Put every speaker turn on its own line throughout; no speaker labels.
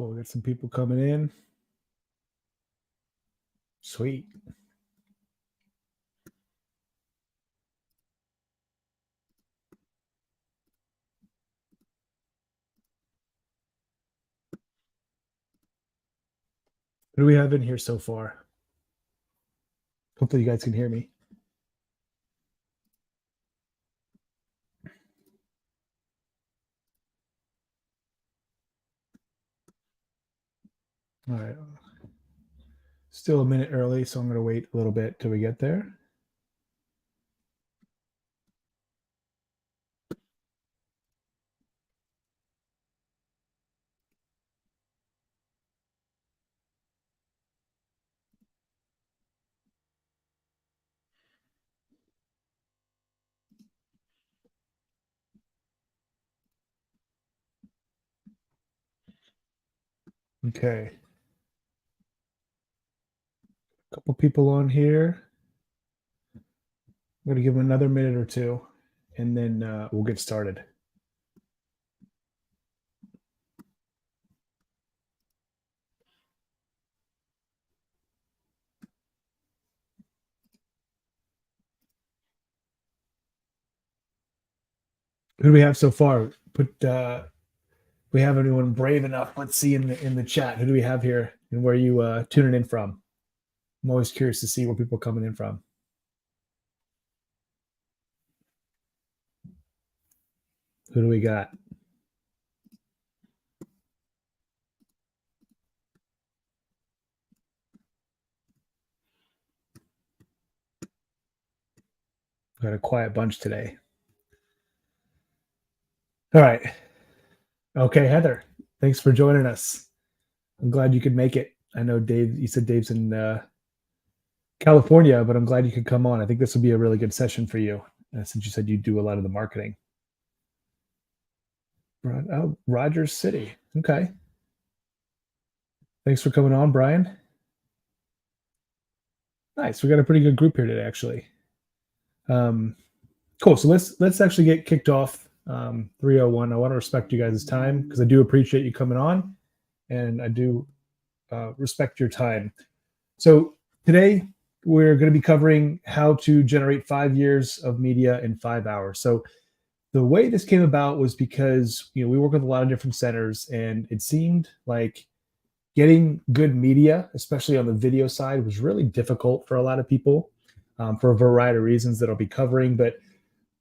Cool. We got some people coming in. Sweet. What do we have in here so far? Hopefully you guys can hear me. All right. Still a minute early, so I'm going to wait a little bit till we get there. Okay. A couple people on here. I'm going to give them another minute or two, and then we'll get started. Who do we have so far? We have anyone brave enough? Let's see in the chat. Who do we have here, and where are you tuning in from? I'm always curious to see where people are coming in from. Who do we got? Got a quiet bunch today. All right. Okay, Heather, thanks for joining us. I'm glad you could make it. I know Dave, you said Dave's in California, but I'm glad you could come on. I think this will be a really good session for you, since you said you do a lot of the marketing. Oh, Rogers City. Okay. Thanks for coming on, Brian. Nice. We got a pretty good group here today, actually. Cool. So let's actually get kicked off. 3:01. I want to respect you guys' time because I do appreciate you coming on, and I do respect your time. So today we're going to be covering how to generate 5 years of media in 5 hours. So the way this came about was because we work with a lot of different centers, and it seemed like getting good media, especially on the video side, was really difficult for a lot of people for a variety of reasons that I'll be covering. But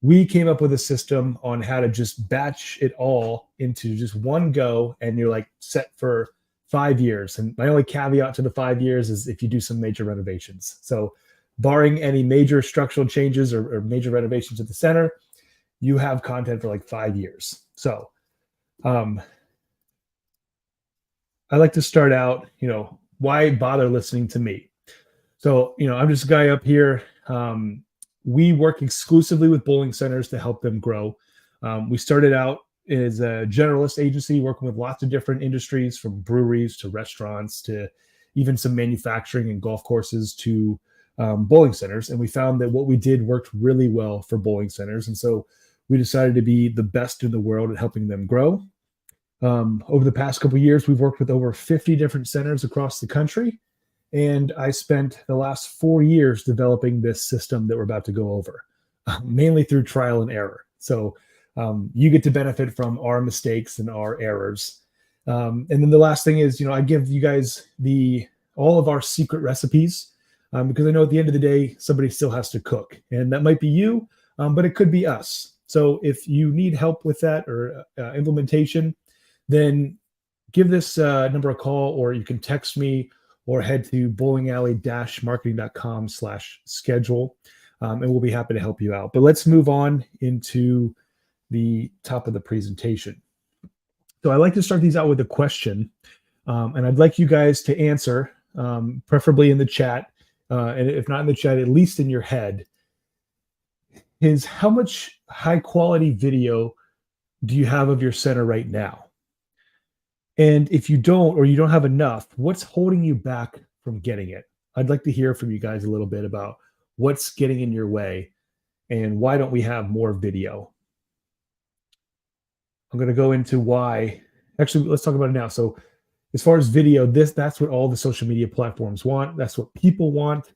we came up with a system on how to just batch it all into just one go, and you're like set for 5 years. And my only caveat to the 5 years is if you do some major renovations. So barring any major structural changes or major renovations at the center, you have content for like 5 years. So I like to start out, why bother listening to me? So, I'm just a guy up here. We work exclusively with bowling centers to help them grow. We started out as a generalist agency working with lots of different industries, from breweries to restaurants to even some manufacturing and golf courses to bowling centers. And we found that what we did worked really well for bowling centers. And so we decided to be the best in the world at helping them grow. Over the past couple of years, we've worked with over 50 different centers across the country. And I spent the last 4 years developing this system that we're about to go over, mainly through trial and error. So you get to benefit from our mistakes and our errors. And then the last thing is, I give you guys all of our secret recipes because I know at the end of the day, somebody still has to cook. And that might be you, but it could be us. So if you need help with that or implementation, then give this number a call, or you can text me, or head to bowlingalley-marketing.com/schedule, and we'll be happy to help you out. But let's move on into the top of the presentation. So I like to start these out with a question, and I'd like you guys to answer, preferably in the chat, and if not in the chat, at least in your head, is how much high-quality video do you have of your center right now? And if you don't, or you don't have enough, what's holding you back from getting it? I'd like to hear from you guys a little bit about what's getting in your way and why don't we have more video? I'm going to go into why. Actually, let's talk about it now. So As far as video, that's what all the social media platforms want. That's what people want.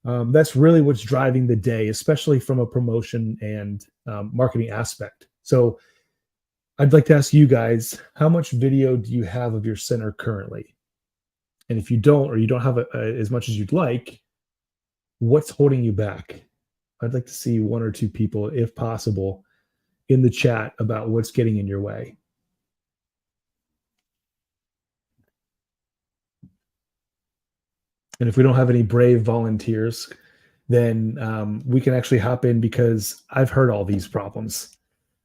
That's really what's driving the day, especially from a promotion and marketing aspect. So I'd like to ask you guys, how much video do you have of your center currently? And if you don't, or you don't have as much as you'd like, what's holding you back? I'd like to see one or two people, if possible, in the chat about what's getting in your way. And if we don't have any brave volunteers, then we can actually hop in, because I've heard all these problems.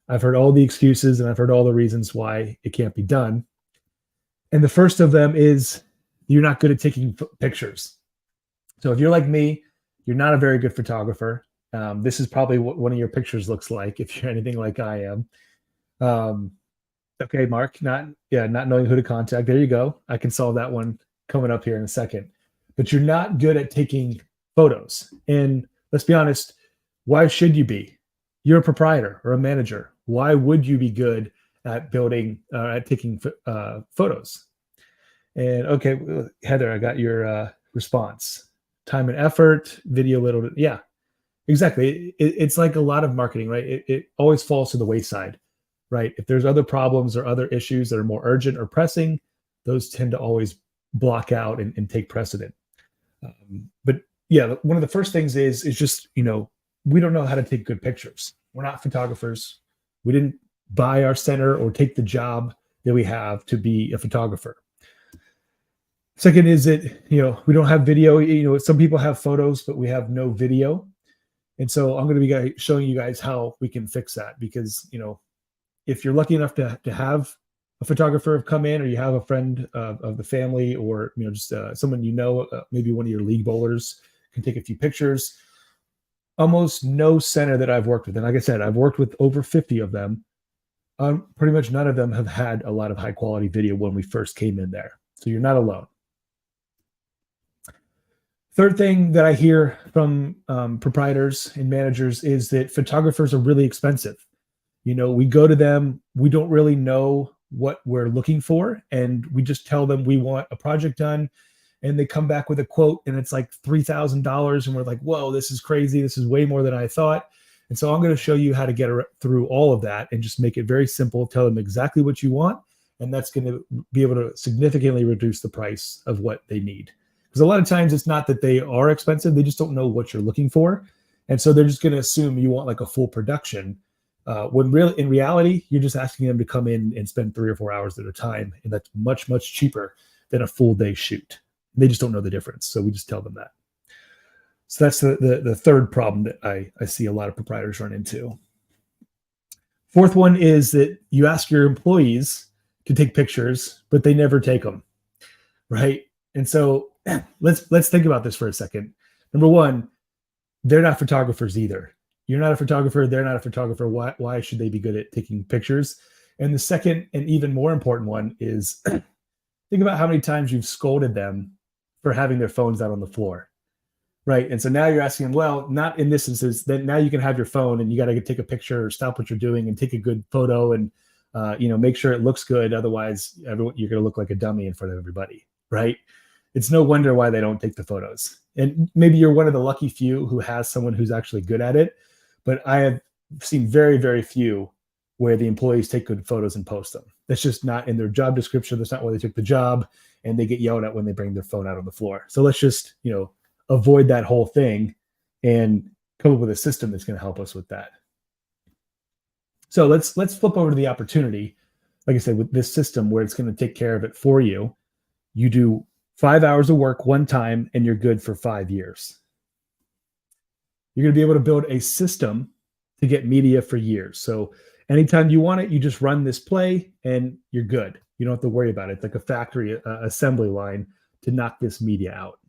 I've heard all the excuses, and I've heard all the reasons why it can't be done. And the first of them is you're not good at taking pictures. So if you're like me, you're not a very good photographer. This is probably what one of your pictures looks like if you're anything like I am. Okay, Mark, not knowing who to contact. There you go. I can solve that one coming up here in a second. But you're not good at taking photos. And let's be honest, why should you be? You're a proprietor or a manager. Why would you be good at taking photos? And okay, Heather, I got your response. Time and effort, video little. Yeah, exactly. It's like a lot of marketing, right? It always falls to the wayside, right? If there's other problems or other issues that are more urgent or pressing, those tend to always block out and take precedent. But yeah, one of the first things is just, we don't know how to take good pictures. We're not photographers. We didn't buy our center or take the job that we have to be a photographer. Second is that, we don't have video. Some people have photos, but we have no video. And so I'm going to be showing you guys how we can fix that, because, if you're lucky enough to have a photographer come in, or you have a friend of the family, or, just someone, maybe one of your league bowlers can take a few pictures. Almost no center that I've worked with, and like I said, I've worked with over 50 of them. Pretty much none of them have had a lot of high quality video when we first came in there. So you're not alone. Third thing that I hear from proprietors and managers is that photographers are really expensive. We go to them, we don't really know what we're looking for, and we just tell them we want a project done, and they come back with a quote, and it's like $3,000, and we're like, whoa, this is crazy. This is way more than I thought. And so I'm going to show you how to get through all of that and just make it very simple. Tell them exactly what you want, and that's going to be able to significantly reduce the price of what they need. Because a lot of times it's not that they are expensive, they just don't know what you're looking for. And so they're just going to assume you want like a full production, when really in reality, you're just asking them to come in and spend 3 or 4 hours at a time. And that's much, much cheaper than a full day shoot. They just don't know the difference. So we just tell them that. So that's the third problem that I see a lot of proprietors run into. Fourth one is that you ask your employees to take pictures, but they never take them, right? And so let's think about this for a second. Number one, they're not photographers either. You're not a photographer. They're not a photographer. Why should they be good at taking pictures? And the second and even more important one is think about how many times you've scolded them for having their phones out on the floor, right? And so now you're asking them, well, not in this instance, then now you can have your phone and you got to take a picture or stop what you're doing and take a good photo and, make sure it looks good. Otherwise, you're going to look like a dummy in front of everybody, right? It's no wonder why they don't take the photos. And maybe you're one of the lucky few who has someone who's actually good at it. But I have seen very, very few where the employees take good photos and post them. That's just not in their job description. That's not why they took the job, and they get yelled at when they bring their phone out on the floor. So let's just, avoid that whole thing and come up with a system that's going to help us with that. So let's flip over to the opportunity. Like I said, with this system where it's going to take care of it for you, you do 5 hours of work one time and you're good for 5 years. You're going to be able to build a system to get media for years. So anytime you want it, you just run this play and you're good. You don't have to worry about it. It's like a factory assembly line to knock this media out.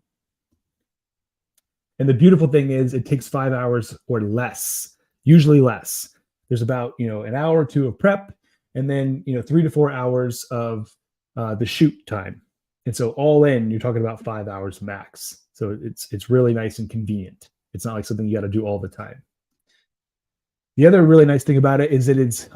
And the beautiful thing is it takes 5 hours or less, usually less. There's about, an hour or two of prep, and then, 3 to 4 hours of the shoot time. And so all in, you're talking about 5 hours max. So it's really nice and convenient. It's not like something you got to do all the time. The other really nice thing about it is that it's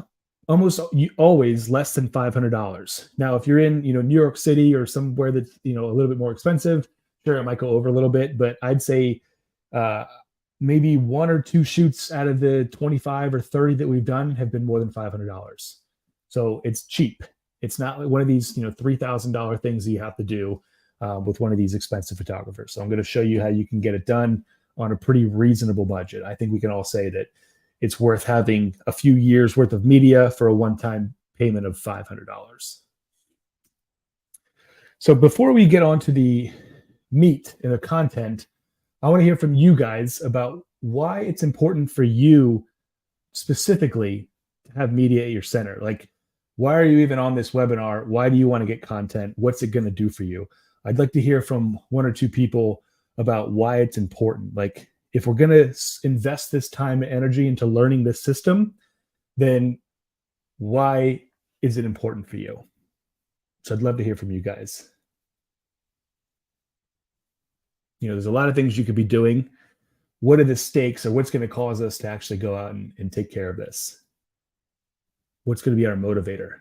always less than $500. Now, if you're in, New York City or somewhere that's, a little bit more expensive, sure, it might go over a little bit, but I'd say uh, maybe one or two shoots out of the 25 or 30 that we've done have been more than $500. So it's cheap. It's not like one of these, $3,000 things that you have to do with one of these expensive photographers. So I'm going to show you how you can get it done on a pretty reasonable budget. I think we can all say that it's worth having a few years worth of media for a one-time payment of $500. So before we get on to the meat and the content, I want to hear from you guys about why it's important for you specifically to have media at your center. Like, why are you even on this webinar? Why do you want to get content? What's it going to do for you? I'd like to hear from one or two people about why it's important. Like, if we're going to invest this time and energy into learning this system, then why is it important for you? So I'd love to hear from you guys. There's a lot of things you could be doing. What are the stakes, or what's going to cause us to actually go out and take care of this? What's going to be our motivator?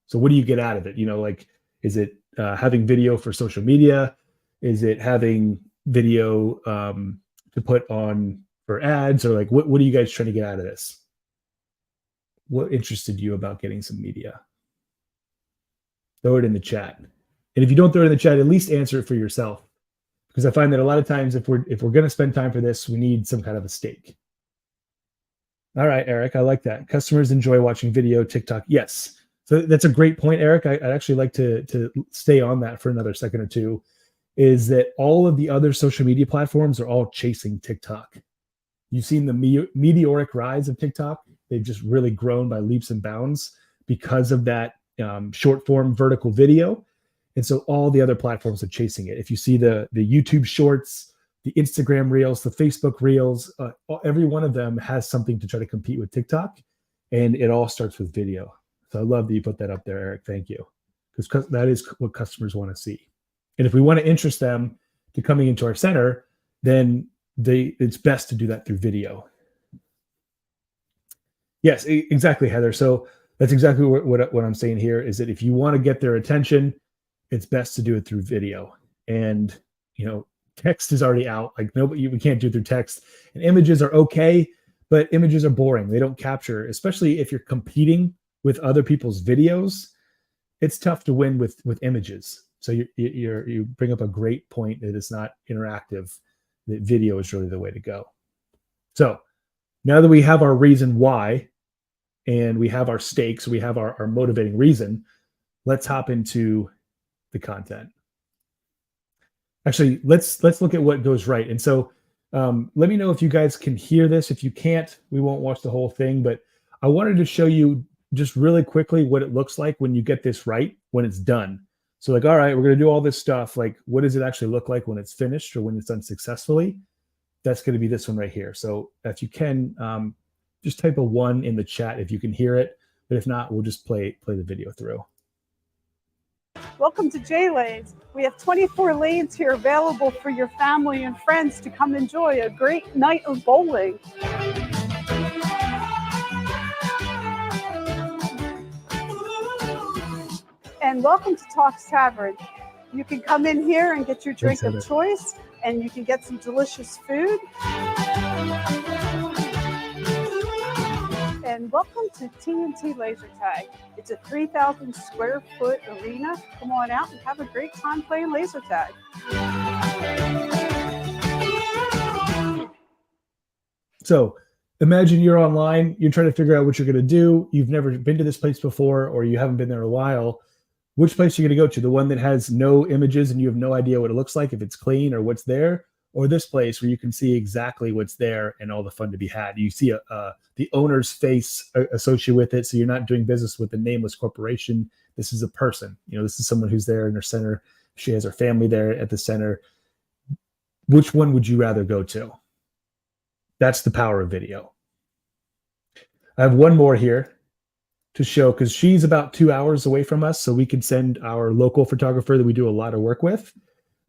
So what do you get out of it? Like, is it having video for social media? Is it having video to put on for ads? Or like, what are you guys trying to get out of this? What interested you about getting some media? Throw it in the chat. And if you don't throw it in the chat, at least answer it for yourself. Because I find that a lot of times if we're going to spend time for this, we need some kind of a stake. All right, Eric, I like that. Customers enjoy watching video, TikTok. Yes. So that's a great point, Eric. I'd actually like to stay on that for another second or two, is that all of the other social media platforms are all chasing TikTok. You've seen the meteoric rise of TikTok. They've just really grown by leaps and bounds because of that short form vertical video. And so all the other platforms are chasing it. If you see the YouTube shorts, the Instagram reels, the Facebook reels, every one of them has something to try to compete with TikTok. And it all starts with video. So I love that you put that up there, Eric. Thank you. Because that is what customers want to see. And if we want to interest them to coming into our center, then it's best to do that through video. Yes, exactly, Heather. So that's exactly what I'm saying here, is that if you want to get their attention, it's best to do it through video. And, text is already out. Like, we can't do it through text. And images are okay, but images are boring. They don't capture, especially if you're competing with other people's videos. It's tough to win with images. So you bring up a great point that it's not interactive, that video is really the way to go. So now that we have our reason why, and we have our stakes, we have our motivating reason, let's hop into the content. Actually, let's look at what goes right. And so let me know if you guys can hear this. If you can't, we won't watch the whole thing, but I wanted to show you just really quickly what it looks like when you get this right, when it's done. So like, all right, we're going to do all this stuff. Like, what does it actually look like when it's finished or when it's done successfully? That's going to be this one right here. So if you can, just type a 1 in the chat if you can hear it. But if not, we'll just play the video through.
Welcome to J-Lanes. We have 24 lanes here available for your family and friends to come enjoy a great night of bowling. And welcome to Talks Tavern. You can come in here and get your drink of choice, and you can get some delicious food. And welcome to TNT Laser Tag. It's a 3,000 square foot arena. Come on out and have a great time playing laser tag.
So imagine you're online, you're trying to figure out what you're going to do. You've never been to this place before, or you haven't been there in a while. Which place are you going to go to? The one that has no images and you have no idea what it looks like, if it's clean or what's there, or this place where you can see exactly what's there and all the fun to be had. You see the owner's face associated with it, so you're not doing business with a nameless corporation. This is a person. This is someone who's there in her center. She has her family there at the center. Which one would you rather go to? That's the power of video. I have one more here to show, because she's about 2 hours away from us, so we can send our local photographer that we do a lot of work with.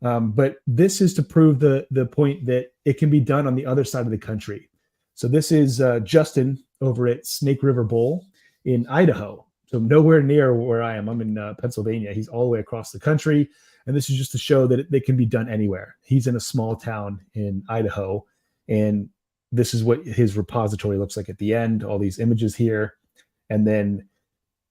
But this is to prove the point that it can be done on the other side of the country. So this is Justin over at Snake River Bowl in Idaho. So nowhere near where I am. I'm in Pennsylvania. He's all the way across the country. And this is just to show that it can be done anywhere. He's in a small town in Idaho. And this is what his repository looks like at the end, all these images here. And then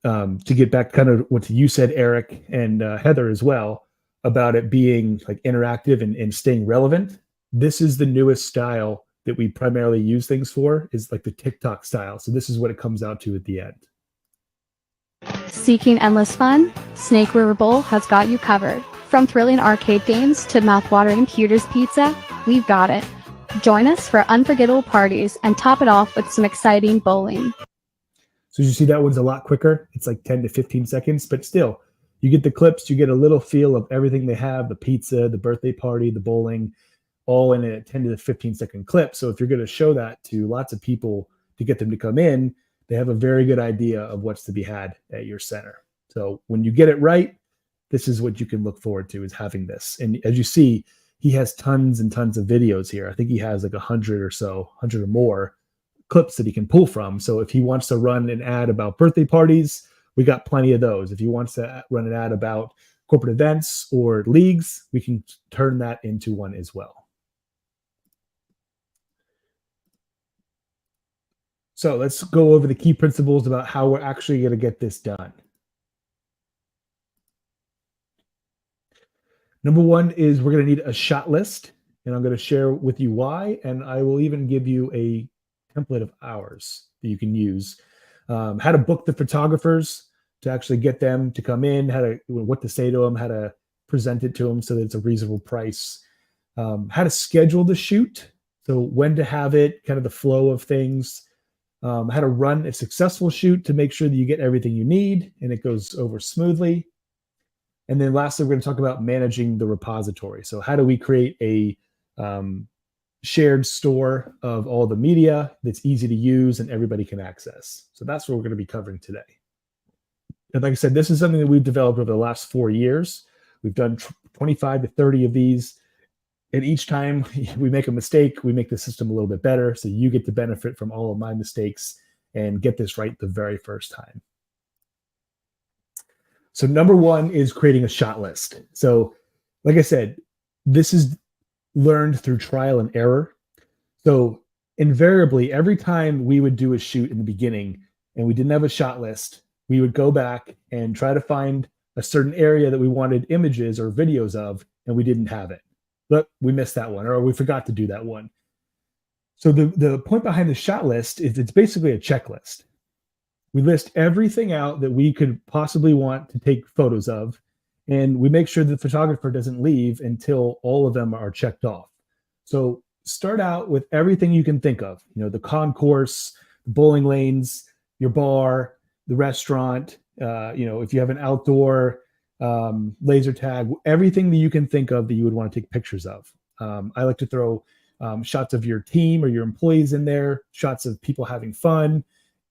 to get back kind of what you said, Eric, and Heather as well, about it being like interactive and staying relevant. This is the newest style that we primarily use things for, is like the TikTok style. So this is what it comes out to at the end.
Seeking endless fun? Snake River Bowl has got you covered. From thrilling arcade games to mouth-watering Peter's Pizza, we've got it. Join us for unforgettable parties and top it off with some exciting bowling.
So you see that one's a lot quicker. It's like 10 to 15 seconds, but still, you get the clips, you get a little feel of everything they have, the pizza, the birthday party, the bowling, all in a 10 to 15-second clip. So if you're going to show that to lots of people to get them to come in, they have a very good idea of what's to be had at your center. So when you get it right, this is what you can look forward to, is having this. And as you see, he has tons and tons of videos here. I think he has like 100 or more clips that he can pull from. So if he wants to run an ad about birthday parties, we got plenty of those. If he wants to run an ad about corporate events or leagues, we can turn that into one as well. So let's go over the key principles about how we're actually going to get this done. Number one is we're going to need a shot list, and I'm going to share with you why, and I will even give you a template of ours that you can use. How to book the photographers to actually get them to come in, what to say to them, how to present it to them so that it's a reasonable price, how to schedule the shoot, so when to have it, kind of the flow of things, how to run a successful shoot to make sure that you get everything you need and it goes over smoothly. And then lastly, we're going to talk about managing the repository. So how do we create a shared store of all the media that's easy to use and everybody can access? So that's what we're going to be covering today. And like I said, this is something that we've developed over the last 4 years. We've done 25 to 30 of these. And each time we make a mistake, we make the system a little bit better. So you get to benefit from all of my mistakes and get this right the very first time. So number one is creating a shot list. So like I said, this is learned through trial and error. So invariably, every time we would do a shoot in the beginning and we didn't have a shot list, we would go back and try to find a certain area that we wanted images or videos of, and we didn't have it. But we missed that one, or we forgot to do that one. So the point behind the shot list is it's basically a checklist. We list everything out that we could possibly want to take photos of, and we make sure the photographer doesn't leave until all of them are checked off. So start out with everything you can think of, the concourse, the bowling lanes, your bar, the restaurant, if you have an outdoor laser tag, everything that you can think of that you would want to take pictures of. I like to throw shots of your team or your employees in there, shots of people having fun,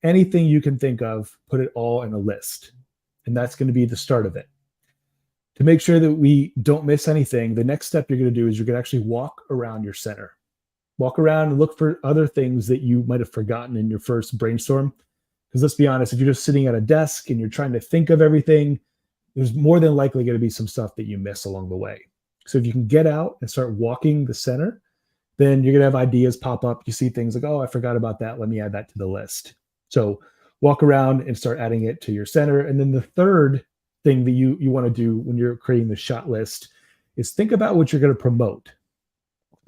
anything you can think of, put it all in a list. And that's going to be the start of it. To make sure that we don't miss anything, the next step you're going to do is you're going to actually walk around your center. Walk around and look for other things that you might have forgotten in your first brainstorm. Because let's be honest, if you're just sitting at a desk and you're trying to think of everything, there's more than likely going to be some stuff that you miss along the way. So if you can get out and start walking the center, then you're going to have ideas pop up. You see things like, oh, I forgot about that. Let me add that to the list. So walk around and start adding it to your center. And then the third thing that you want to do when you're creating the shot list is think about what you're going to promote.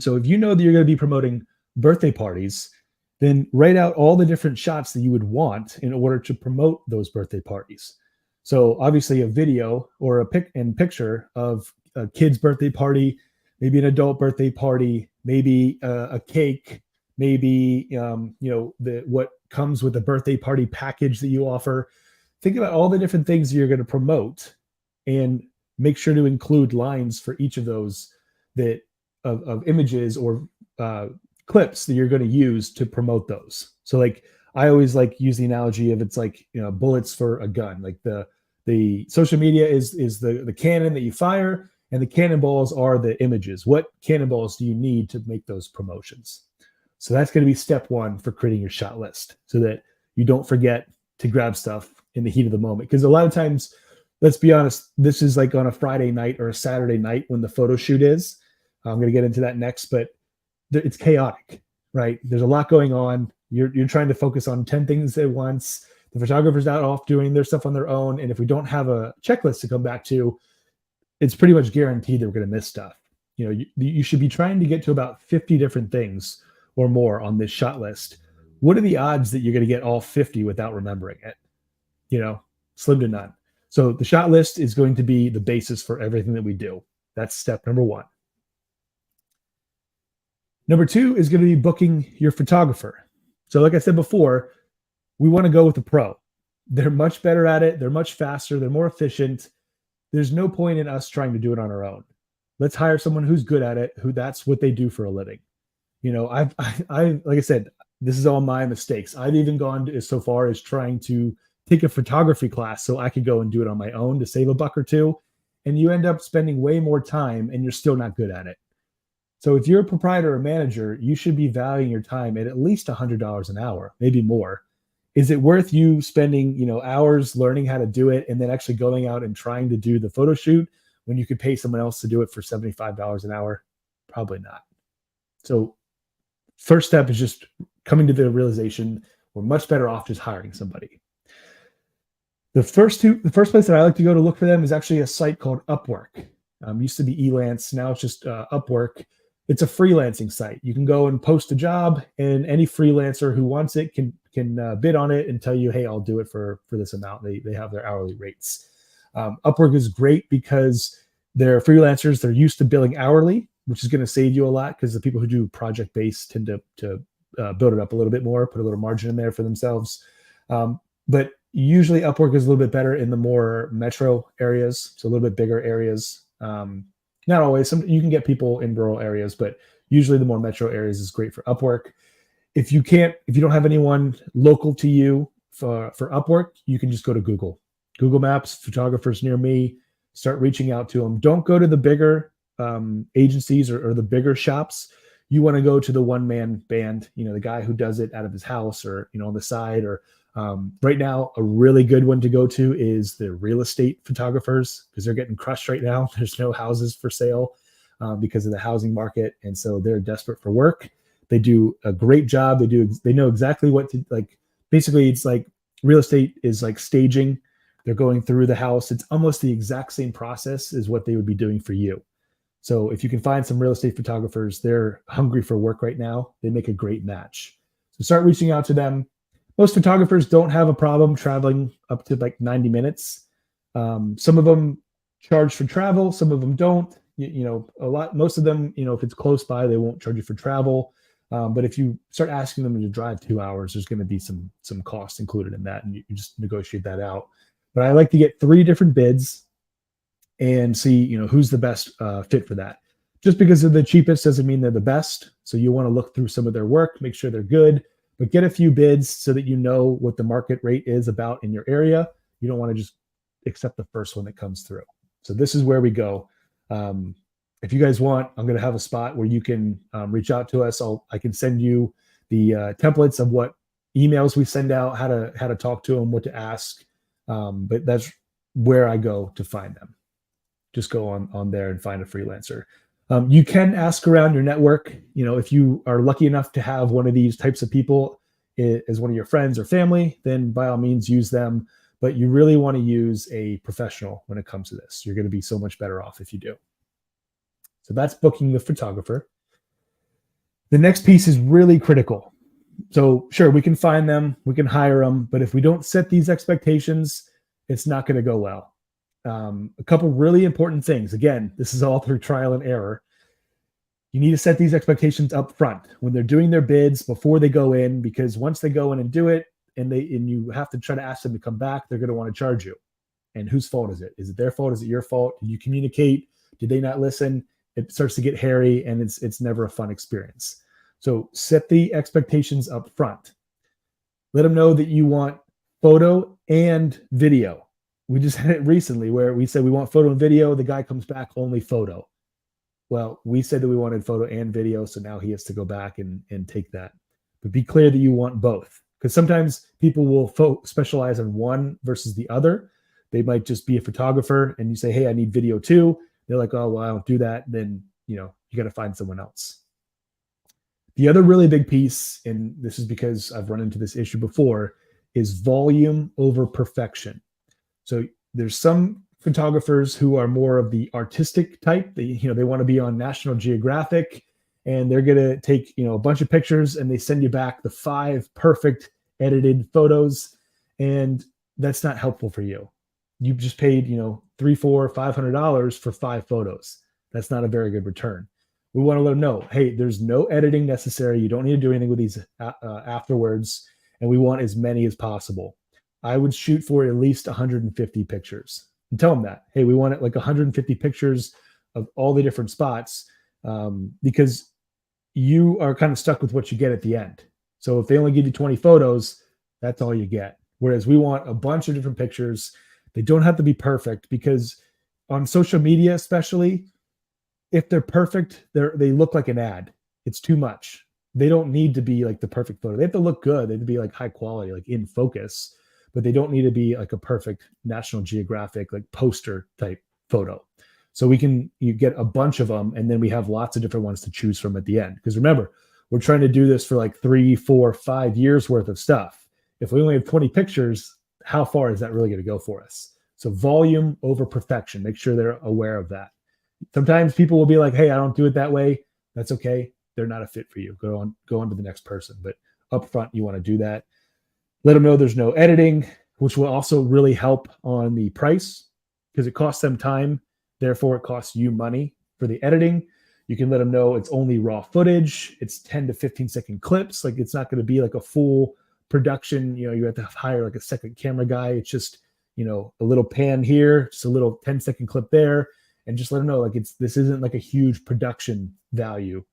So if you know that you're going to be promoting birthday parties, then write out all the different shots that you would want in order to promote those birthday parties. So obviously a video or a picture of a kid's birthday party, maybe an adult birthday party, maybe a cake, maybe what comes with the birthday party package that you offer. Think about all the different things that you're going to promote and make sure to include lines for each of those that of images or clips that you're going to use to promote those. So like I always use the analogy of it's like bullets for a gun. Like the social media is the cannon that you fire, and the cannonballs are the images. What cannonballs do you need to make those promotions? So that's going to be step one for creating your shot list, so that you don't forget to grab stuff in the heat of the moment. Because a lot of times, let's be honest, this is like on a Friday night or a Saturday night when the photo shoot is. I'm going to get into that next, but it's chaotic, right? There's a lot going on. You're trying to focus on 10 things at once. The photographer's out off doing their stuff on their own. And if we don't have a checklist to come back to, it's pretty much guaranteed that we're going to miss stuff. You should be trying to get to about 50 different things or more on this shot list. What are the odds that you're going to get all 50 without remembering it? Slim to none. So the shot list is going to be the basis for everything that we do. That's step number one. Number two is going to be booking your photographer. So like I said before, we want to go with a pro. They're much better at it. They're much faster. They're more efficient. There's no point in us trying to do it on our own. Let's hire someone who's good at it, who that's what they do for a living. I like I said, this is all my mistakes. I've even gone so far as trying to take a photography class so I could go and do it on my own to save a buck or two. And you end up spending way more time and you're still not good at it. So if you're a proprietor or manager, you should be valuing your time at least $100 an hour, maybe more. Is it worth you spending, hours learning how to do it and then actually going out and trying to do the photo shoot when you could pay someone else to do it for $75 an hour? Probably not. So first step is just coming to the realization we're much better off just hiring somebody. The first place that I like to go to look for them is actually a site called Upwork. Used to be Elance, now it's just Upwork. It's a freelancing site. You can go and post a job, and any freelancer who wants it can bid on it and tell you, hey, I'll do it for this amount. They have their hourly rates. Upwork is great because they're freelancers. They're used to billing hourly, which is going to save you a lot because the people who do project-based tend to build it up a little bit more, put a little margin in there for themselves. But usually Upwork is a little bit better in the more metro areas, so a little bit bigger areas. Not always. You can get people in rural areas, but usually the more metro areas is great for Upwork. If you don't have anyone local to you for Upwork, you can just go to Google Maps, photographers near me, start reaching out to them. Don't go to the bigger agencies or the bigger shops. You want to go to the one-man band, the guy who does it out of his house or, on the side. Or right now, a really good one to go to is the real estate photographers because they're getting crushed right now. There's no houses for sale because of the housing market. And so they're desperate for work. They do a great job. They know exactly what to like. Basically, it's like real estate is like staging. They're going through the house. It's almost the exact same process as what they would be doing for you. So if you can find some real estate photographers, they're hungry for work right now. They make a great match. So start reaching out to them. Most photographers don't have a problem traveling up to like 90 minutes. Some of them charge for travel. Some of them don't. Most of them, if it's close by, they won't charge you for travel. But if you start asking them to drive 2 hours, there's going to be some cost included in that, and you just negotiate that out. But I like to get 3 different bids and see, who's the best fit for that. Just because they're the cheapest doesn't mean they're the best. So you want to look through some of their work, make sure they're good, but get a few bids so that you know what the market rate is about in your area. You don't want to just accept the first one that comes through. So this is where we go. If you guys want, I'm going to have a spot where you can reach out to us. I can send you the templates of what emails we send out, how to talk to them, what to ask. But that's where I go to find them. Just go on there and find a freelancer. You can ask around your network. If you are lucky enough to have one of these types of people as one of your friends or family, then by all means use them. But you really want to use a professional when it comes to this. You're going to be so much better off if you do. So that's booking the photographer. The next piece is really critical. So sure, we can find them, we can hire them, but if we don't set these expectations, it's not going to go well. A couple really important things. Again, this is all through trial and error. You need to set these expectations up front when they're doing their bids before they go in, because once they go in and do it, and you have to try to ask them to come back, they're going to want to charge you. And whose fault is it? Is it their fault? Is it your fault? Did you communicate? Did they not listen? It starts to get hairy, and it's never a fun experience. So set the expectations up front. Let them know that you want photo and video. We just had it recently where we said we want photo and video. The guy comes back only photo. Well, we said that we wanted photo and video, so now he has to go back and take that. But be clear that you want both. because sometimes people will specialize on one versus the other. They might just be a photographer and you say, hey, I need video too. They're like, oh, well, I don't do that. Then, you got to find someone else. The other really big piece, and this is because I've run into this issue before, is volume over perfection. So there's some photographers who are more of the artistic type. They want to be on National Geographic, and they're going to take, a bunch of pictures and they send you back the 5 perfect edited photos. And that's not helpful for you. You just paid, $300, $400, $500 for 5 photos. That's not a very good return. We want to let them know, hey, there's no editing necessary. You don't need to do anything with these afterwards. And we want as many as possible. I would shoot for at least 150 pictures and tell them that, hey, we want it like 150 pictures of all the different spots, because you are kind of stuck with what you get at the end. So if they only give you 20 photos, that's all you get. Whereas we want a bunch of different pictures. They don't have to be perfect, because on social media, especially, if they're perfect, they look like an ad. It's too much. They don't need to be like the perfect photo. They have to look good. They have to be like high quality, like in focus, but they don't need to be like a perfect National Geographic, like poster type photo. So you get a bunch of them, and then we have lots of different ones to choose from at the end. Because remember, we're trying to do this for like 3, 4, 5 years worth of stuff. If we only have 20 pictures, how far is that really going to go for us? So volume over perfection. Make sure they're aware of that. Sometimes people will be like, hey, I don't do it that way. That's okay. They're not a fit for you. Go on to the next person. But up front, you want to do that. Let them know there's no editing, which will also really help on the price, because it costs them time. Therefore, it costs you money for the editing. You can let them know it's only raw footage. It's 10 to 15 second clips. Like, it's not going to be like a full production. You have to hire like a second camera guy. It's just, a little pan here, just a little 10-second clip there. And just let them know, like, this isn't like a huge production value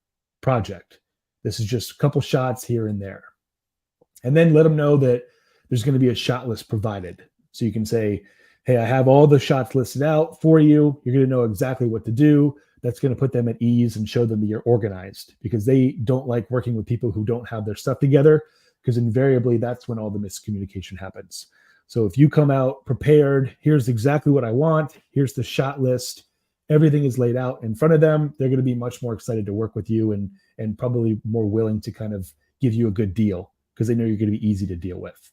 project. This is just a couple shots here and there. And then let them know that there's going to be a shot list provided. So you can say, hey, I have all the shots listed out for you. You're going to know exactly what to do. That's going to put them at ease and show them that you're organized, because they don't like working with people who don't have their stuff together, because invariably that's when all the miscommunication happens. So if you come out prepared, here's exactly what I want. Here's the shot list. Everything is laid out in front of them. They're going to be much more excited to work with you, and probably more willing to kind of give you a good deal, because they know you're going to be easy to deal with.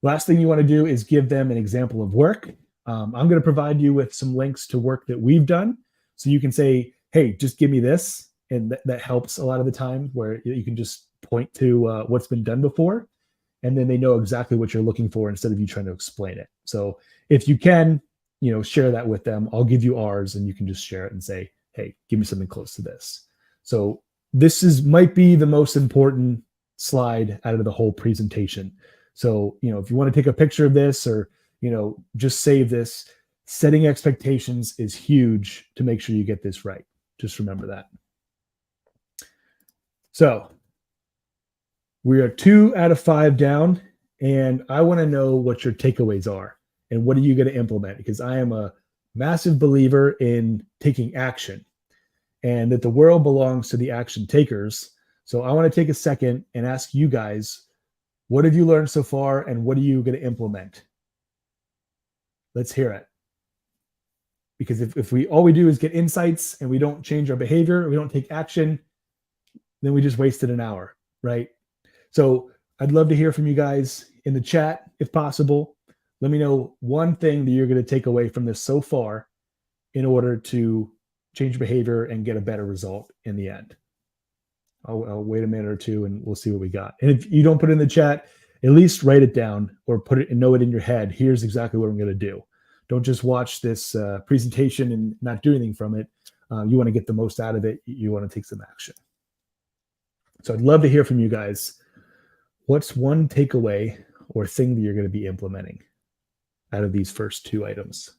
Last thing you want to do is give them an example of work. I'm going to provide you with some links to work that we've done. So you can say, hey, just give me this. And that helps a lot of the time, where you can just point to what's been done before. And then they know exactly what you're looking for instead of you trying to explain it. So if you can, share that with them. I'll give you ours, and you can just share it and say, hey, give me something close to this. So this might be the most important slide out of the whole presentation. So, if you want to take a picture of this, or, just save this, setting expectations is huge to make sure you get this right. Just remember that. So we are 2 out of 5 down, and I want to know what your takeaways are and what are you going to implement, because I am a massive believer in taking action, and that the world belongs to the action takers. So I want to take a second and ask you guys, what have you learned so far, and what are you going to implement? Let's hear it. Because if all we do is get insights and we don't change our behavior, we don't take action, then we just wasted an hour, right? So I'd love to hear from you guys in the chat, if possible. Let me know one thing that you're going to take away from this so far in order to change behavior and get a better result in the end. I'll wait a minute or two and we'll see what we got. And if you don't put it in the chat, at least write it down or put it and know it in your head. Here's exactly what I'm going to do. Don't just watch this presentation and not do anything from it. You want to get the most out of it. You want to take some action. So I'd love to hear from you guys. What's one takeaway or thing that you're going to be implementing out of these first 2 items?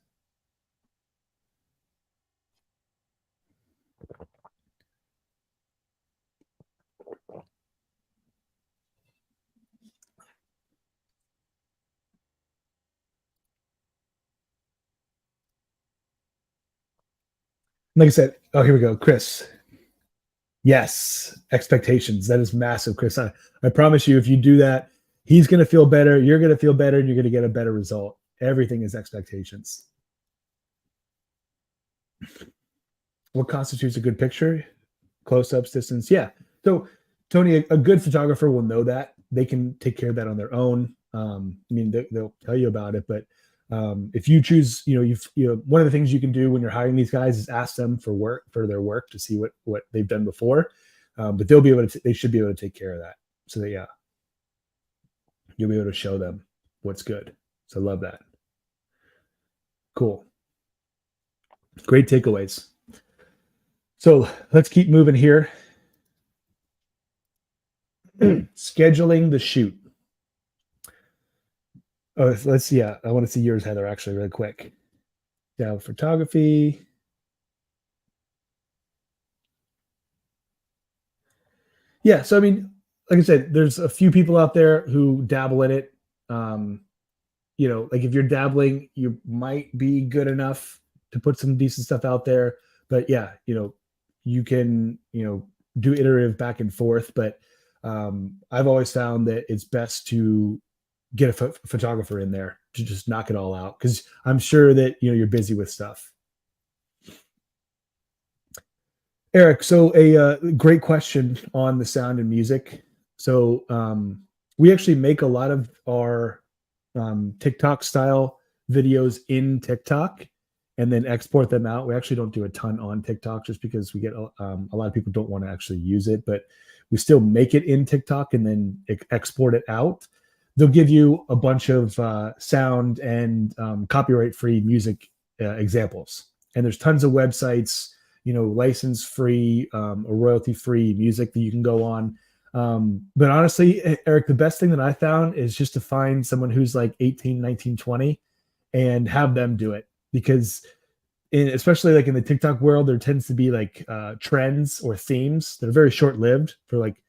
Like I said, oh, here we go. Chris. Yes, expectations. That is massive, Chris. I promise you, if you do that, He's going to feel better. You're going to feel better, and you're going to get a better result. Everything is expectations. What constitutes a good picture? Close-ups, distance. Yeah. So, Tony, a good photographer will know that. They can take care of that on their own. I mean, they'll tell you about it, but if you choose, one of the things you can do when you're hiring these guys is ask them for their work to see what they've done before. But they should be able to take care of that. So that, yeah, you'll be able to show them what's good. So love that. Cool. Great takeaways. So let's keep moving here. Scheduling the shoot. Oh, let's see. Yeah, I want to see yours, Heather, actually, really quick. Yeah, photography. Yeah, so I mean, like I said, there's a few people out there who dabble in it. Like if you're dabbling, you might be good enough to put some decent stuff out there. But yeah, you can, do iterative back and forth. But I've always found that it's best to get a photographer in there to just knock it all out, because I'm sure that you're busy with stuff. Eric, so a great question on the sound and music. So we actually make a lot of our TikTok style videos in TikTok and then export them out. We actually don't do a ton on TikTok just because we get a lot of people don't want to actually use it, but we still make it in TikTok and then export it out. They'll give you a bunch of sound and copyright-free music examples. And there's tons of websites, license-free or royalty-free music that you can go on. But honestly, Eric, the best thing that I found is just to find someone who's like 18, 19, 20 and have them do it. Because especially like in the TikTok world, there tends to be like trends or themes that are very short-lived for like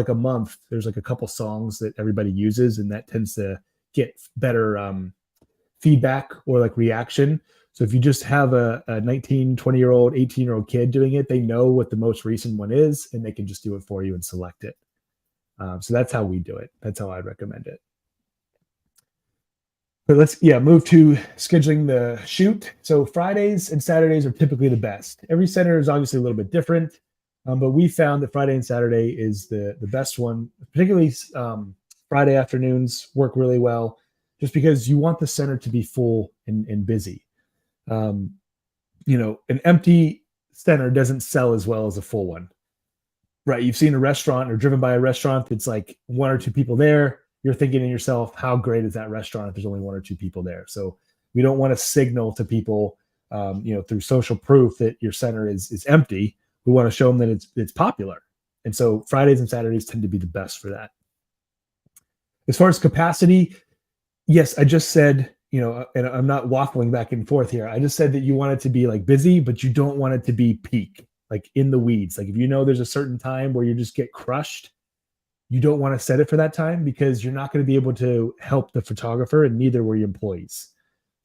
a month. There's like a couple songs that everybody uses, and that tends to get better feedback or like reaction. So if you just have a 19, 20-year-old, 18-year-old kid doing it, they know what the most recent one is, and they can just do it for you and select it. So that's how we do it. That's how I'd recommend it. But let's move to scheduling the shoot. So Fridays and Saturdays are typically the best. Every center is obviously a little bit different, but we found that Friday and Saturday is the best one. Particularly Friday afternoons work really well, just because you want the center to be full and busy. An empty center doesn't sell as well as a full one, right? You've seen a restaurant or driven by a restaurant. It's like one or two people there. You're thinking to yourself, how great is that restaurant if there's only one or two people there? So we don't want to signal to people, through social proof that your center is empty. We want to show them that it's popular. And so Fridays and Saturdays tend to be the best for that. As far as capacity, yes, I just said, and I'm not waffling back and forth here. I just said that you want it to be like busy, but you don't want it to be peak, like in the weeds. Like if there's a certain time where you just get crushed, you don't want to set it for that time, because you're not going to be able to help the photographer, and neither were your employees.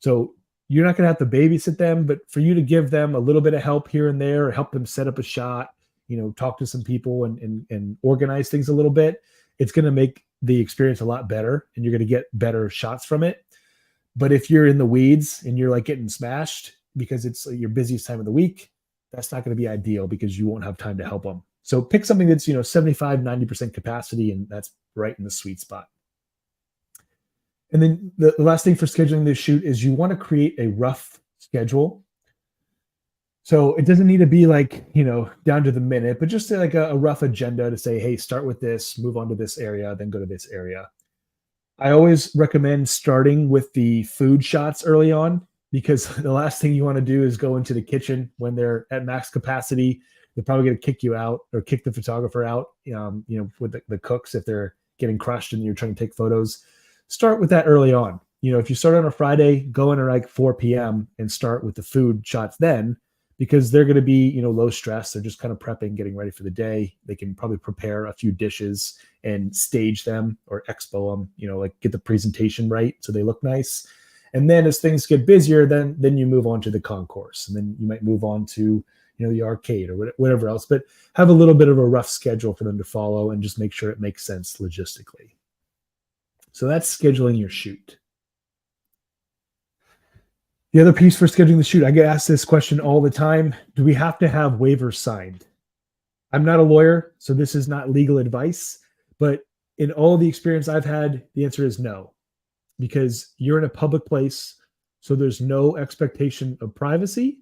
So you're not going to have to babysit them, but for you to give them a little bit of help here and there, or help them set up a shot, talk to some people and organize things a little bit, it's going to make the experience a lot better, and you're going to get better shots from it. But if you're in the weeds and you're like getting smashed because it's your busiest time of the week, that's not going to be ideal, because you won't have time to help them. So pick something that's, 75, 90% capacity, and that's right in the sweet spot. And then the last thing for scheduling this shoot is you want to create a rough schedule. So it doesn't need to be like, down to the minute, but just like a rough agenda to say, hey, start with this, move on to this area, then go to this area. I always recommend starting with the food shots early on, because the last thing you want to do is go into the kitchen when they're at max capacity. They're probably going to kick you out, or kick the photographer out, with the cooks if they're getting crushed and you're trying to take photos. Start with that early on. If you start on a Friday, go in at like 4 p.m. and start with the food shots then, because they're going to be, low stress. They're just kind of prepping, getting ready for the day. They can probably prepare a few dishes and stage them or expo them, like get the presentation right so they look nice. And then as things get busier, then you move on to the concourse, and then you might move on to the arcade or whatever else, but have a little bit of a rough schedule for them to follow and just make sure it makes sense logistically. So that's scheduling your shoot. The other piece for scheduling the shoot, I get asked this question all the time. Do we have to have waivers signed? I'm not a lawyer, so this is not legal advice, but in all the experience I've had, the answer is no, because you're in a public place, so there's no expectation of privacy.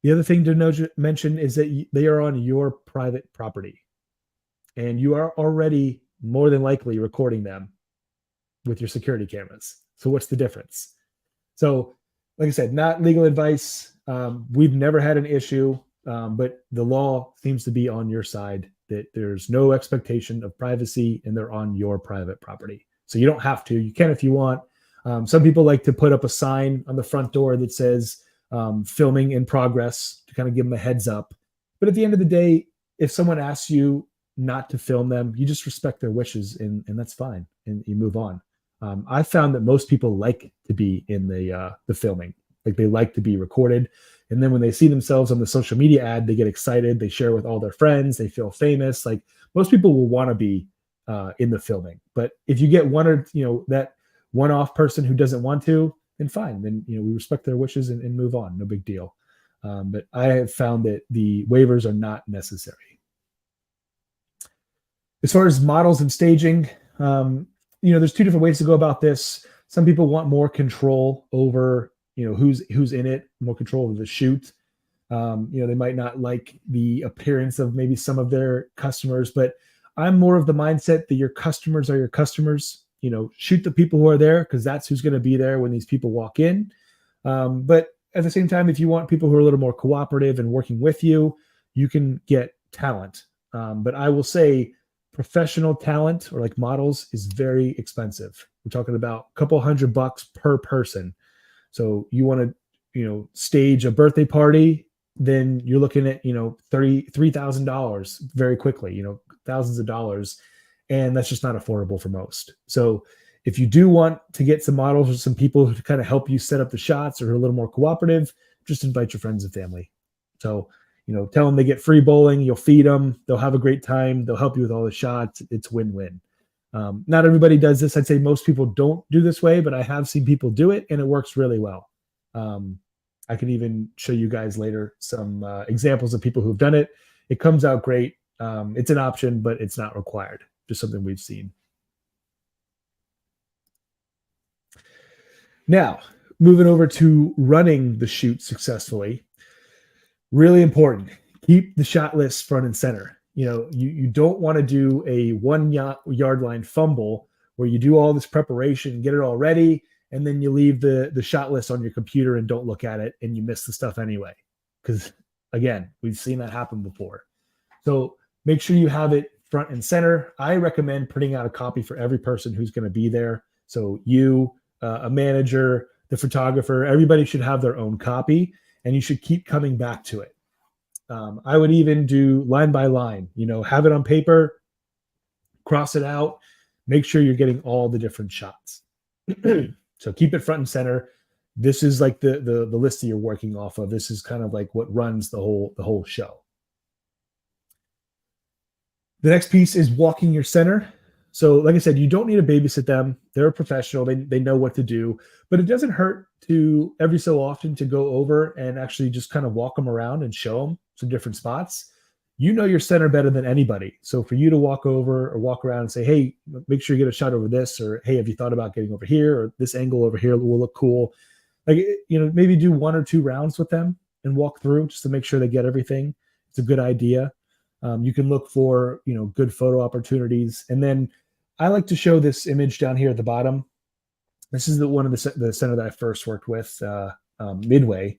The other thing to mention is that they are on your private property, and you are already more than likely recording them with your security cameras. So what's the difference? So, like I said, not legal advice. We've never had an issue, but the law seems to be on your side, that there's no expectation of privacy and they're on your private property. So you don't have to. You can if you want. Some people like to put up a sign on the front door that says filming in progress to kind of give them a heads up. But at the end of the day, if someone asks you not to film them, you just respect their wishes, and that's fine, and you move on. I found that most people like to be in the filming, like they like to be recorded. And then when they see themselves on the social media ad, they get excited. They share with all their friends. They feel famous. Like most people will want to be in the filming. But if you get one or that one-off person who doesn't want to, then fine. Then we respect their wishes and move on. No big deal. But I have found that the waivers are not necessary. As far as models and staging, there's two different ways to go about this. Some people want more control over who's in it, more control of the shoot. They might not like the appearance of maybe some of their customers, but I'm more of the mindset that your customers are your customers. Shoot the people who are there, because that's who's going to be there when these people walk in. But at the same time, if you want people who are a little more cooperative and working with you, you can get talent. But I will say professional talent or like models is very expensive. We're talking about a couple $100 per person. So you want to, stage a birthday party, then you're looking at, $3,000 very quickly, thousands of dollars. And that's just not affordable for most. So if you do want to get some models or some people to kind of help you set up the shots or are a little more cooperative, just invite your friends and family. So, tell them they get free bowling, you'll feed them, they'll have a great time, they'll help you with all the shots. It's win-win. Not everybody does this. I'd say most people don't do this way, but I have seen people do it and it works really well. I can even show you guys later some examples of people who've done it. It comes out great. It's an option, but it's not required. Just something we've seen. Now, moving over to running the shoot successfully. Really important. Keep the shot list front and center. You don't want to do a 1 yard line fumble where you do all this preparation, get it all ready, and then you leave the shot list on your computer and don't look at it and you miss the stuff anyway. Because again, we've seen that happen before. So make sure you have it front and center. I recommend printing out a copy for every person who's going to be there. So you, a manager, the photographer, everybody should have their own copy, and you should keep coming back to it. I would even do line by line, have it on paper, cross it out, make sure you're getting all the different shots. So keep it front and center. This is like the list that you're working off of. This is kind of like what runs the whole show. The next piece is walking your center. So like I said, you don't need to babysit them. They're a professional. They know what to do, but it doesn't hurt to every so often to go over and actually just kind of walk them around and show them some different spots. Your center better than anybody. So for you to walk over or walk around and say, hey, make sure you get a shot over this, or hey, have you thought about getting over here, or this angle over here will look cool. Like, maybe do 1 or 2 rounds with them and walk through just to make sure they get everything. It's a good idea. You can look for, good photo opportunities. And then I like to show this image down here at the bottom. This is one of the center that I first worked with, Midway.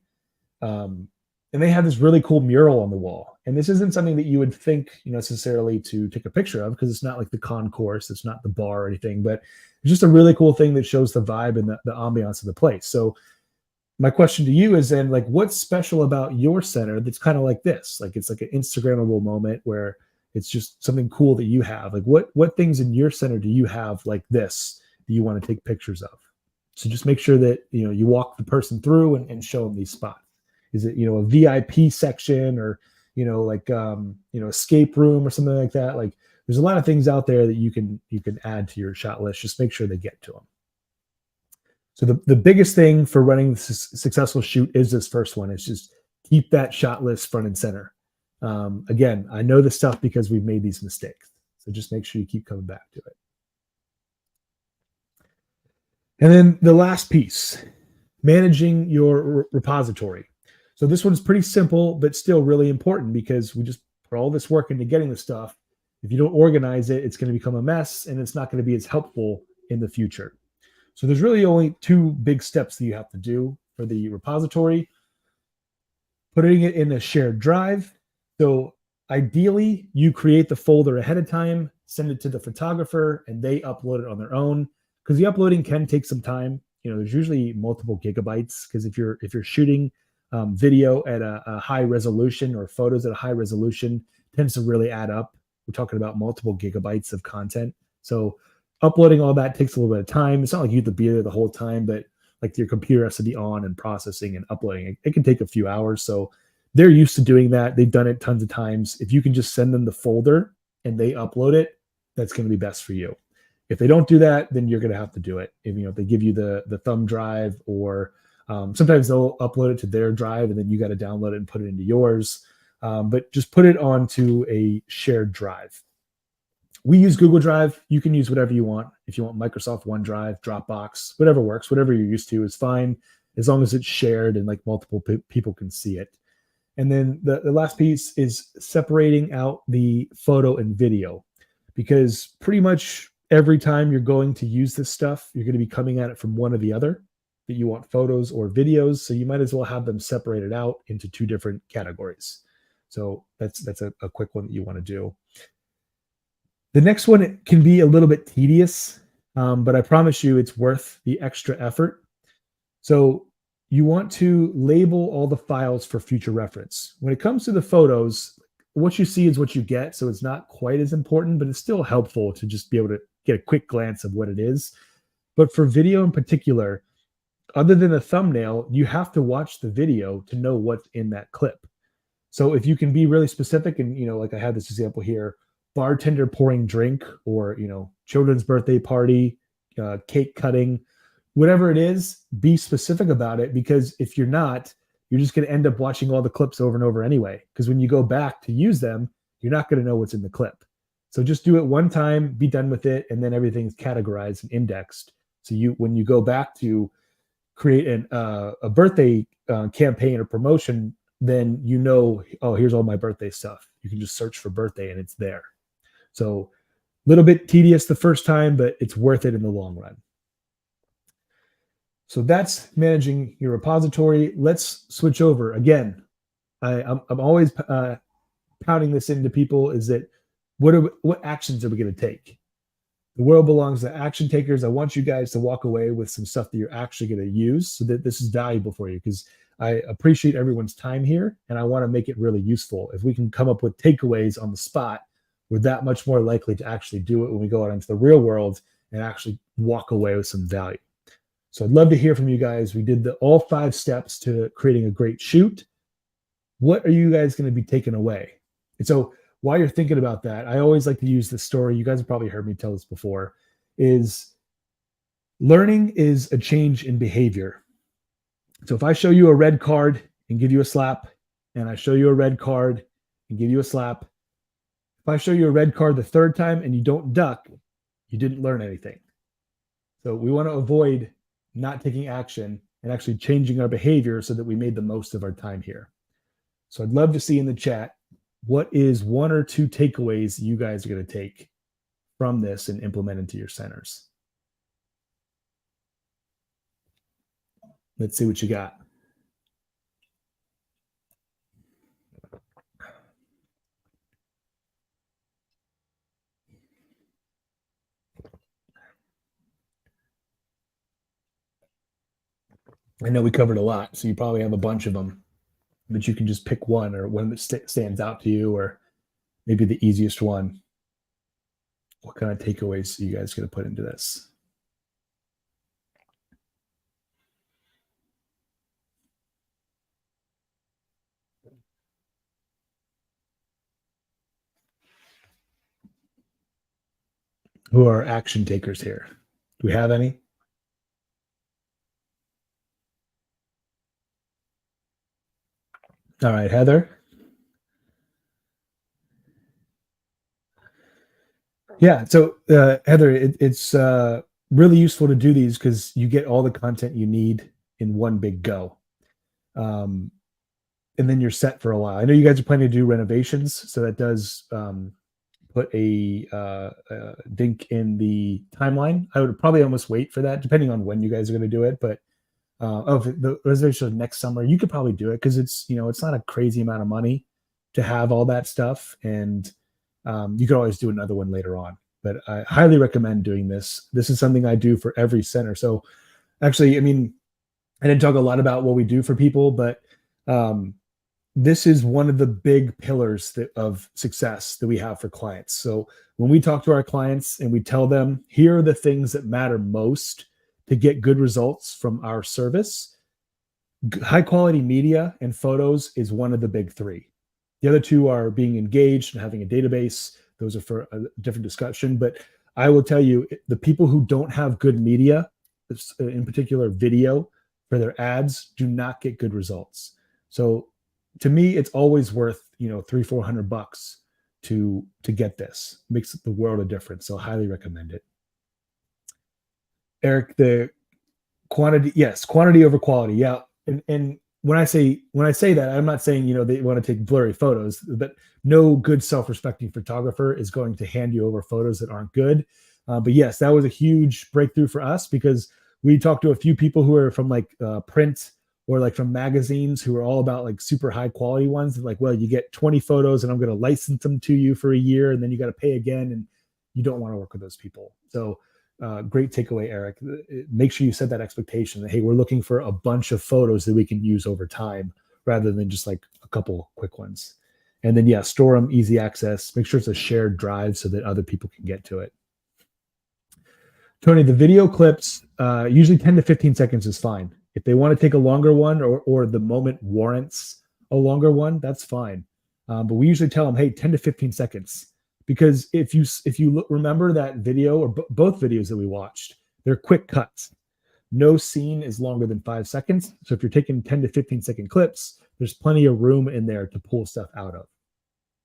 And they have this really cool mural on the wall. And this isn't something that you would think necessarily to take a picture of, because it's not like the concourse, it's not the bar or anything, but it's just a really cool thing that shows the vibe and the ambiance of the place. So my question to you is then, like, what's special about your center that's kind of like this? Like, it's like an Instagrammable moment where it's just something cool that you have. Like, what things in your center do you have like this that you want to take pictures of? So just make sure that, you walk the person through and show them these spots. Is it, a VIP section, or, escape room or something like that? Like, there's a lot of things out there that you can add to your shot list. Just make sure they get to them. So the biggest thing for running the successful shoot is this first one. It's just keep that shot list front and center. Again, I know this stuff because we've made these mistakes. So just make sure you keep coming back to it. And then the last piece, managing your repository. So this one's pretty simple, but still really important because we just put all this work into getting the stuff. If you don't organize it, it's going to become a mess and it's not going to be as helpful in the future. So there's really only two big steps that you have to do for the repository. Putting it in a shared drive. So ideally, you create the folder ahead of time, send it to the photographer, and they upload it on their own. Because the uploading can take some time. There's usually multiple gigabytes. Because if you're shooting video at a high resolution or photos at a high resolution, it tends to really add up. We're talking about multiple gigabytes of content. So uploading all that takes a little bit of time. It's not like you have to be there the whole time, but like your computer has to be on and processing and uploading. It can take a few hours. So they're used to doing that. They've done it tons of times. If you can just send them the folder and they upload it, that's going to be best for you. If they don't do that, then you're going to have to do it. If they give you the thumb drive, or sometimes they'll upload it to their drive and then you got to download it and put it into yours. But just put it onto a shared drive. We use Google Drive. You can use whatever you want. If you want Microsoft OneDrive, Dropbox, whatever works, whatever you're used to is fine, as long as it's shared and like multiple people can see it. And then the last piece is separating out the photo and video, because pretty much every time you're going to use this stuff, you're going to be coming at it from one or the other, that you want photos or videos. So you might as well have them separated out into two different categories. So that's a quick one that you want to do. The next one can be a little bit tedious, but I promise you it's worth the extra effort. So you want to label all the files for future reference. When it comes to the photos, what you see is what you get. So it's not quite as important, but it's still helpful to just be able to get a quick glance of what it is. But for video in particular, other than a thumbnail, you have to watch the video to know what's in that clip. So if you can be really specific, and like I have this example here, bartender pouring drink, or children's birthday party, cake cutting, whatever it is, be specific about it, because if you're not, you're just going to end up watching all the clips over and over anyway, because when you go back to use them, you're not going to know what's in the clip. So just do it one time, be done with it, and then everything's categorized and indexed. So when you go back to create a birthday campaign or promotion, then oh, here's all my birthday stuff. You can just search for birthday and it's there. So a little bit tedious the first time, but it's worth it in the long run. So that's managing your repository. Let's switch over. Again, I'm always pounding this into people, is that what actions are we going to take? The world belongs to action takers. I want you guys to walk away with some stuff that you're actually going to use, so that this is valuable for you, because I appreciate everyone's time here and I want to make it really useful. If we can come up with takeaways on the spot, we're that much more likely to actually do it when we go out into the real world and actually walk away with some value. So I'd love to hear from you guys. We did all 5 steps to creating a great shoot. What are you guys going to be taking away? And so while you're thinking about that, I always like to use this story. You guys have probably heard me tell this before, is learning is a change in behavior. So if I show you a red card and give you a slap, and I show you a red card and give you a slap, if I show you a red card the 3rd time and you don't duck, you didn't learn anything. So we want to avoid not taking action and actually changing our behavior so that we made the most of our time here. So I'd love to see in the chat, what is 1 or 2 takeaways you guys are going to take from this and implement into your centers? Let's see what you got. I know we covered a lot, so you probably have a bunch of them, but you can just pick one, or one that stands out to you, or maybe the easiest one. What kind of takeaways are you guys going to put into this? who are action takers here? Do we have any? All right, Heather. Yeah, so Heather, it's really useful to do these because you get all the content you need in one big go. And then you're set for a while. I know you guys are planning to do renovations, so that does put a dink in the timeline. I would probably almost wait for that, depending on when you guys are going to do it. But if the reservation is next summer, you could probably do it because it's it's not a crazy amount of money to have all that stuff, and you could always do another one later on. But I highly recommend doing this. This is something I do for every center. So actually, I mean, I didn't talk a lot about what we do for people, but this is one of the big pillars of success that we have for clients. So when we talk to our clients and we tell them, here are the things that matter most to get good results from our service, high quality media and photos is one of the big three. The other two are being engaged and having a database. Those are for a different discussion. But I will tell you, the people who don't have good media, in particular video, for their ads, do not get good results. So to me, it's always worth $300-400 to get this. It makes the world of difference. So I highly recommend it. Eric, the quantity, yes, quantity over quality. Yeah. And when I say that, I'm not saying they want to take blurry photos, but no good self-respecting photographer is going to hand you over photos that aren't good. But yes, that was a huge breakthrough for us because we talked to a few people who are from print or from magazines who are all about super high quality ones. And well, you get 20 photos and I'm going to license them to you for a year and then you got to pay again. And you don't want to work with those people. So great takeaway, Eric. Make sure you set that expectation that, hey, we're looking for a bunch of photos that we can use over time rather than just a couple quick ones. And then, yeah, store them, easy access. Make sure it's a shared drive so that other people can get to it. Tony, the video clips, usually 10 to 15 seconds is fine. If they want to take a longer one or the moment warrants a longer one, that's fine. But we usually tell them, hey, 10 to 15 seconds. Because if you remember that video or both videos that we watched, they're quick cuts. No scene is longer than 5 seconds. So if you're taking 10 to 15 second clips, there's plenty of room in there to pull stuff out of.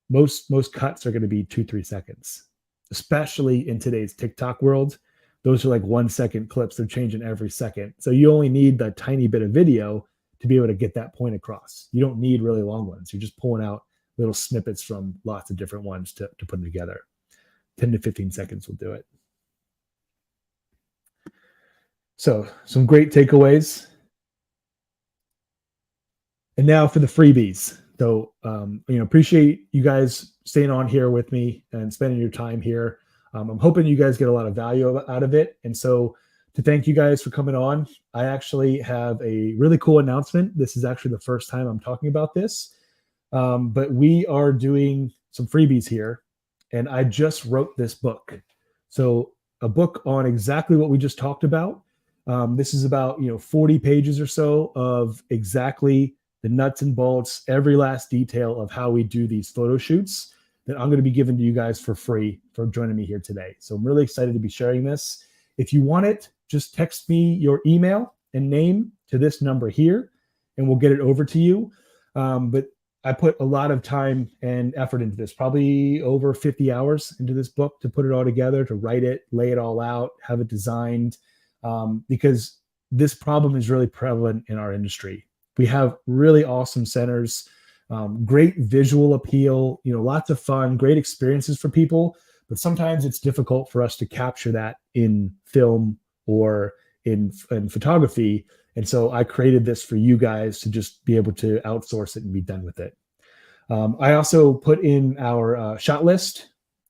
Most cuts are going to be 2-3 seconds, especially in today's TikTok world. Those are 1 second clips. They're changing every second. So you only need that tiny bit of video to be able to get that point across. You don't need really long ones. You're just pulling out little snippets from lots of different ones to put them together. 10 to 15 seconds will do it. So some great takeaways. And now for the freebies. So, appreciate you guys staying on here with me and spending your time here. I'm hoping you guys get a lot of value out of it. And so to thank you guys for coming on, I actually have a really cool announcement. This is actually the first time I'm talking about this. But we are doing some freebies here, and I just wrote this book. So a book on exactly what we just talked about. This is about 40 pages or so of exactly the nuts and bolts, every last detail of how we do these photo shoots that I'm going to be giving to you guys for free for joining me here today. So I'm really excited to be sharing this. If you want it, just text me your email and name to this number here, and we'll get it over to you. But I put a lot of time and effort into this, probably over 50 hours into this book to put it all together, to write it, lay it all out, have it designed, because this problem is really prevalent in our industry. We have really awesome centers, great visual appeal, lots of fun, great experiences for people, but sometimes it's difficult for us to capture that in film or in photography. And so I created this for you guys to just be able to outsource it and be done with it. I also put in our shot list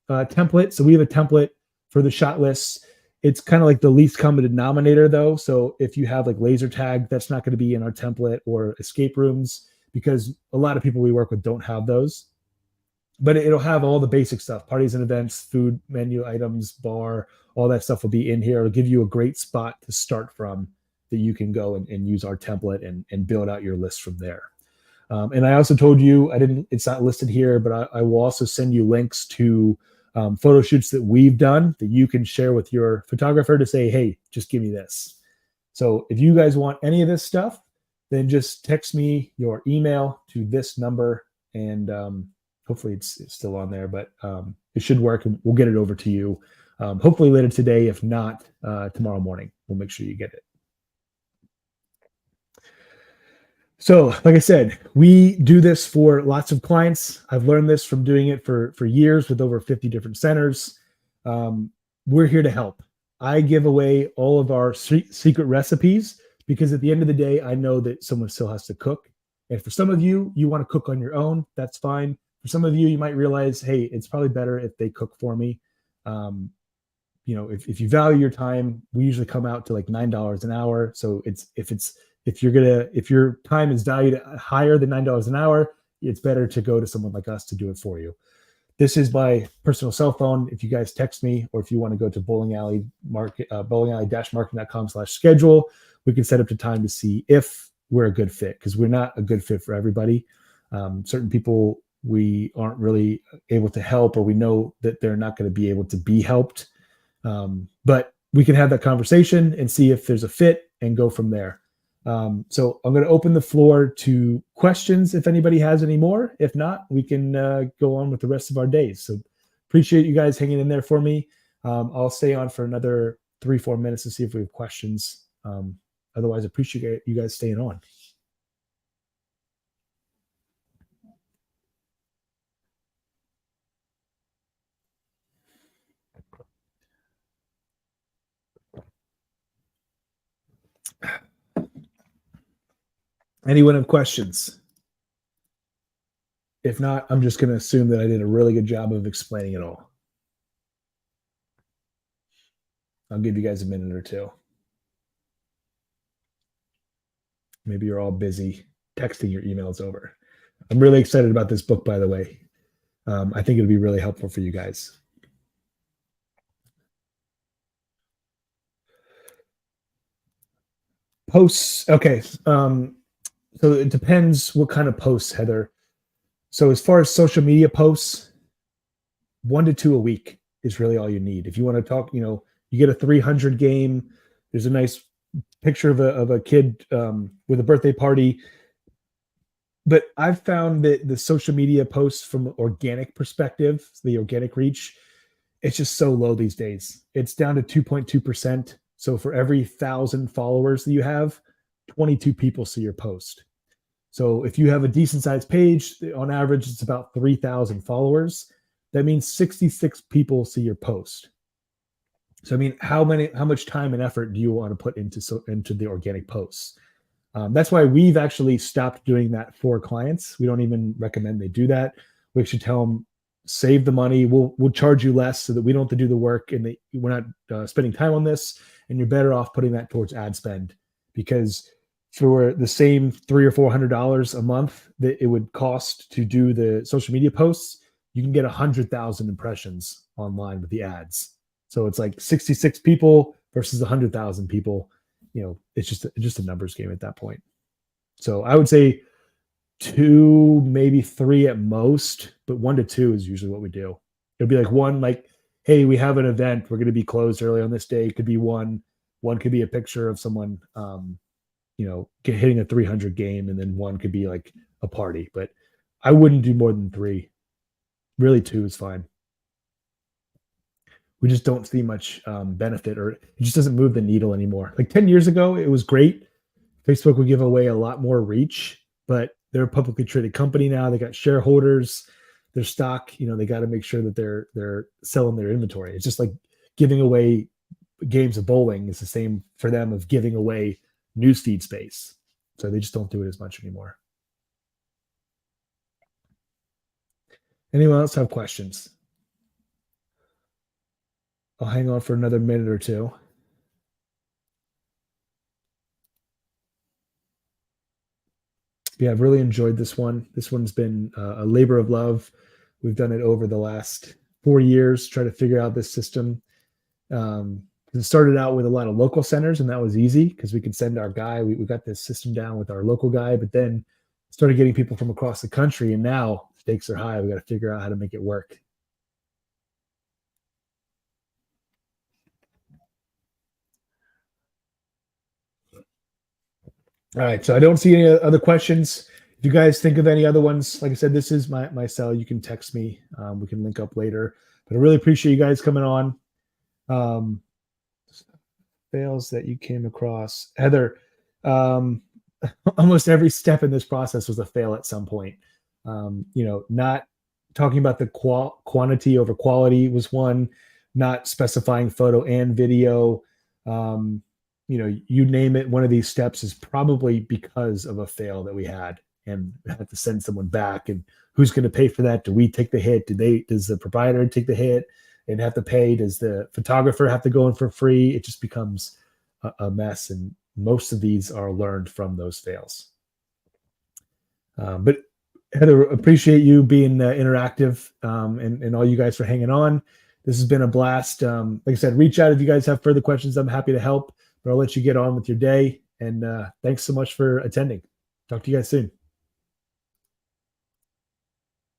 template. So we have a template for the shot lists. It's kind of like the least common denominator though. So if you have laser tag, that's not going to be in our template, or escape rooms, because a lot of people we work with don't have those. But it'll have all the basic stuff: parties and events, food, menu items, bar, all that stuff will be in here. It'll give you a great spot to start from, that you can go and use our template and build out your list from there. And I also told you, it's not listed here, but I will also send you links to photo shoots that we've done that you can share with your photographer to say, hey, just give me this. So if you guys want any of this stuff, then just text me your email to this number, and hopefully it's still on there, but it should work, and we'll get it over to you hopefully later today. If not, tomorrow morning, we'll make sure you get it. So like I said, we do this for lots of clients. I've learned this from doing it for years with over 50 different centers. We're here to help. I give away all of our secret recipes because at the end of the day, I know that someone still has to cook. And for some of you, you want to cook on your own, that's fine. For some of you, you might realize, hey, it's probably better if they cook for me. If you value your time, we usually come out to like $9 an hour. So if your time is valued higher than $9 an hour, it's better to go to someone like us to do it for you. This is my personal cell phone. If you guys text me, or if you want to go to bowlingalley-marketing.com/schedule, we can set up the time to see if we're a good fit, because we're not a good fit for everybody. Certain people we aren't really able to help, or we know that they're not going to be able to be helped. But we can have that conversation and see if there's a fit and go from there. So I'm going to open the floor to questions if anybody has any more. If not, we can go on with the rest of our days. So appreciate you guys hanging in there for me. I'll stay on for another 3-4 minutes to see if we have questions. Otherwise, I appreciate you guys staying on. Anyone have questions? If not, I'm just going to assume that I did a really good job of explaining it all. I'll give you guys a minute or two. Maybe you're all busy texting your emails over. I'm really excited about this book, by the way. I think it'll be really helpful for you guys. Posts. Okay. So it depends what kind of posts, Heather. So as far as social media posts, 1 to 2 a week is really all you need. If you want to talk, you get a 300 game. There's a nice picture of a kid with a birthday party. But I've found that the social media posts from an organic perspective, the organic reach, it's just so low these days. It's down to 2.2%. So for every 1,000 followers that you have, 22 people see your post. So if you have a decent sized page, on average, it's about 3,000 followers. That means 66 people see your post. So, I mean, how much time and effort do you want to put into the organic posts? That's why we've actually stopped doing that for clients. We don't even recommend they do that. We should tell them, save the money. We'll charge you less so that we don't have to do the work, and we're not spending time on this. And you're better off putting that towards ad spend, because for the same $300 or $400 a month that it would cost to do the social media posts, you can get 100,000 impressions online with the ads. So it's like 66 people versus 100,000 people. It's just a numbers game at that point. So I would say 2, maybe 3 at most, but 1 to 2 is usually what we do. It'll be like one, like, hey, we have an event, we're going to be closed early on this day. It could be one could be a picture of someone, hitting a 300 game, and then one could be like a party. But I wouldn't do more than 3. Really, 2 is fine. We just don't see much benefit, or it just doesn't move the needle anymore. Like 10 years ago, it was great. Facebook would give away a lot more reach, but they're a publicly traded company now. They got shareholders, their stock, they got to make sure that they're selling their inventory. It's just like giving away games of bowling is the same for them of giving away newsfeed space. So they just don't do it as much anymore. Anyone else have questions? I'll hang on for another minute or two. Yeah, I've really enjoyed this one. This one's been a labor of love. We've done it over the last 4 years, trying to figure out this system. It started out with a lot of local centers, and that was easy because we could send our guy. We got this system down with our local guy, but then started getting people from across the country, and now stakes are high. We got to figure out how to make it work. All right. So I don't see any other questions. If you guys think of any other ones, like I said, this is my cell. You can text me. We can link up later. But I really appreciate you guys coming on. Fails that you came across, Heather. Almost every step in this process was a fail at some point. Not talking about the quantity over quality was one. Not specifying photo and video. You name it. One of these steps is probably because of a fail that we had, and had to send someone back. And who's going to pay for that? Do we take the hit? Does the proprietor take the hit and have to pay? Does the photographer have to go in for free? It just becomes a mess. And most of these are learned from those fails. But Heather, appreciate you being interactive, and all you guys for hanging on. This has been a blast. Like I said, reach out if you guys have further questions. I'm happy to help, but I'll let you get on with your day. And thanks so much for attending. Talk to you guys soon.